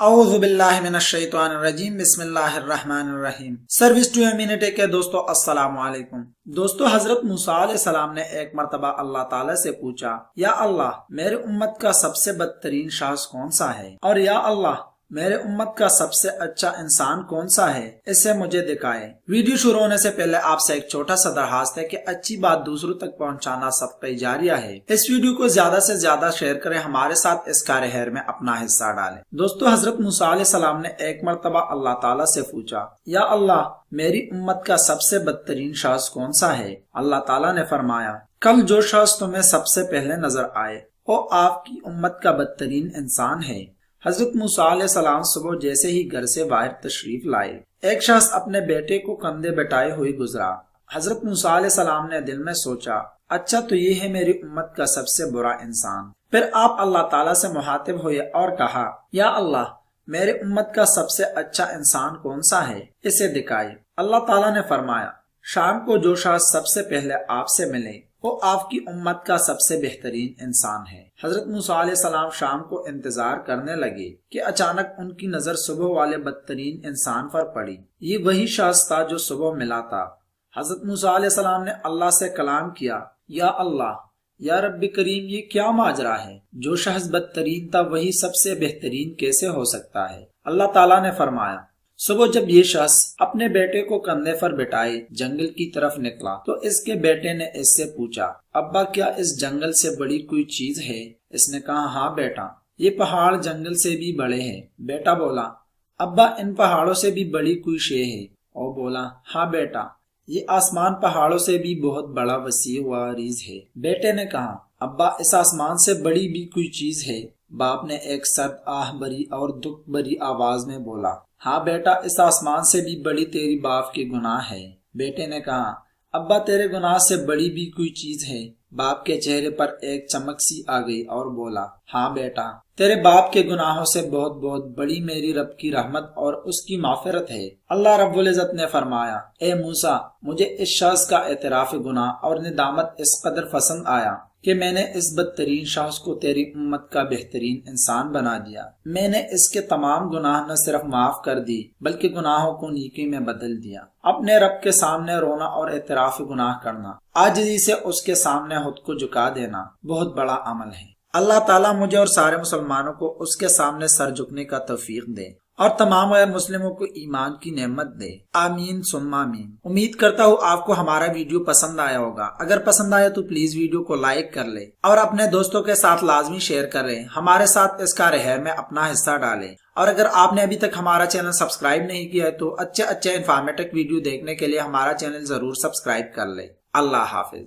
اعوذ باللہ من الشیطان الرجیم بسم اللہ الرحمن الرحیم۔ سروس ٹو امیونٹی کے دوستو السلام علیکم۔ دوستو حضرت موسیٰ علیہ السلام نے ایک مرتبہ اللہ تعالیٰ سے پوچھا، یا اللہ میرے امت کا سب سے بدترین شخص کون سا ہے، اور یا اللہ میرے امت کا سب سے اچھا انسان کون سا ہے، اسے مجھے دکھائے۔ ویڈیو شروع ہونے سے پہلے آپ سے ایک چھوٹا سا درخواست ہے کہ اچھی بات دوسروں تک پہنچانا صدقہ جاریہ ہے۔ اس ویڈیو کو زیادہ سے زیادہ شیئر کریں، ہمارے ساتھ اس کار خیر میں اپنا حصہ ڈالیں۔ دوستو حضرت موسیٰ علیہ السلام نے ایک مرتبہ اللہ تعالیٰ سے پوچھا، یا اللہ میری امت کا سب سے بدترین شخص کون سا ہے۔ اللہ تعالیٰ نے فرمایا، کل جو شخص تمہیں سب سے پہلے نظر آئے وہ آپ کی امت کا بدترین انسان ہے۔ حضرت موسیٰ علیہ السلام صبح جیسے ہی گھر سے باہر تشریف لائے، ایک شخص اپنے بیٹے کو کندھے بٹھائے ہوئے گزرا۔ حضرت موسیٰ علیہ السلام نے دل میں سوچا، اچھا تو یہ ہے میری امت کا سب سے برا انسان۔ پھر آپ اللہ تعالیٰ سے مخاطب ہوئے اور کہا، یا اللہ میرے امت کا سب سے اچھا انسان کون سا ہے، اسے دکھائے۔ اللہ تعالیٰ نے فرمایا، شام کو جو شخص سب سے پہلے آپ سے ملے وہ آپ کی امت کا سب سے بہترین انسان ہے۔ حضرت موسیٰ علیہ السلام شام کو انتظار کرنے لگے کہ اچانک ان کی نظر صبح والے بدترین انسان پر پڑی۔ یہ وہی شخص تھا جو صبح ملا تھا۔ حضرت موسیٰ علیہ السلام نے اللہ سے کلام کیا، یا اللہ یا رب کریم یہ کیا ماجرا ہے، جو شخص بدترین تھا وہی سب سے بہترین کیسے ہو سکتا ہے۔ اللہ تعالیٰ نے فرمایا، صبح جب یہ شخص اپنے بیٹے کو کندھے پر بٹھائے جنگل کی طرف نکلا تو اس کے بیٹے نے اس سے پوچھا، ابا کیا اس جنگل سے بڑی کوئی چیز ہے؟ اس نے کہا، ہاں بیٹا یہ پہاڑ جنگل سے بھی بڑے ہیں۔ بیٹا بولا، ابا ان پہاڑوں سے بھی بڑی کوئی شے ہے؟ اور بولا، ہاں بیٹا یہ آسمان پہاڑوں سے بھی بہت بڑا وسیع و عریض ہے۔ بیٹے نے کہا، ابا اس آسمان سے بڑی بھی کوئی چیز ہے؟ باپ نے ایک سرد آہ بھری اور دکھ بھری آواز میں بولا، ہاں بیٹا اس آسمان سے بھی بڑی تیری باپ کے گناہ ہے۔ بیٹے نے کہا، ابا تیرے گناہ سے بڑی بھی کوئی چیز ہے؟ باپ کے چہرے پر ایک چمک سی آ گئی اور بولا، ہاں بیٹا تیرے باپ کے گناہوں سے بہت بہت بڑی میری رب کی رحمت اور اس کی مغفرت ہے۔ اللہ رب العزت نے فرمایا، اے موسیٰ مجھے اس شخص کا اعتراف گناہ اور ندامت اس قدر پسند آیا کہ میں نے اس بدترین شخص کو تیری امت کا بہترین انسان بنا دیا۔ میں نے اس کے تمام گناہ نہ صرف معاف کر دی بلکہ گناہوں کو نیکی میں بدل دیا۔ اپنے رب کے سامنے رونا اور اعتراف گناہ کرنا، عاجزی سے اس کے سامنے خود کو جھکا دینا بہت بڑا عمل ہے۔ اللہ تعالیٰ مجھے اور سارے مسلمانوں کو اس کے سامنے سر جھکنے کا توفیق دے اور تمام غیر مسلموں کو ایمان کی نعمت دے، آمین ثم آمین۔ امید کرتا ہوں آپ کو ہمارا ویڈیو پسند آیا ہوگا۔ اگر پسند آیا تو پلیز ویڈیو کو لائک کر لیں اور اپنے دوستوں کے ساتھ لازمی شیئر کریں۔ ہمارے ساتھ اس کار خیر میں اپنا حصہ ڈالیں، اور اگر آپ نے ابھی تک ہمارا چینل سبسکرائب نہیں کیا ہے تو اچھے انفارمیٹک ویڈیو دیکھنے کے لیے ہمارا چینل ضرور سبسکرائب کر لیں۔ اللہ حافظ۔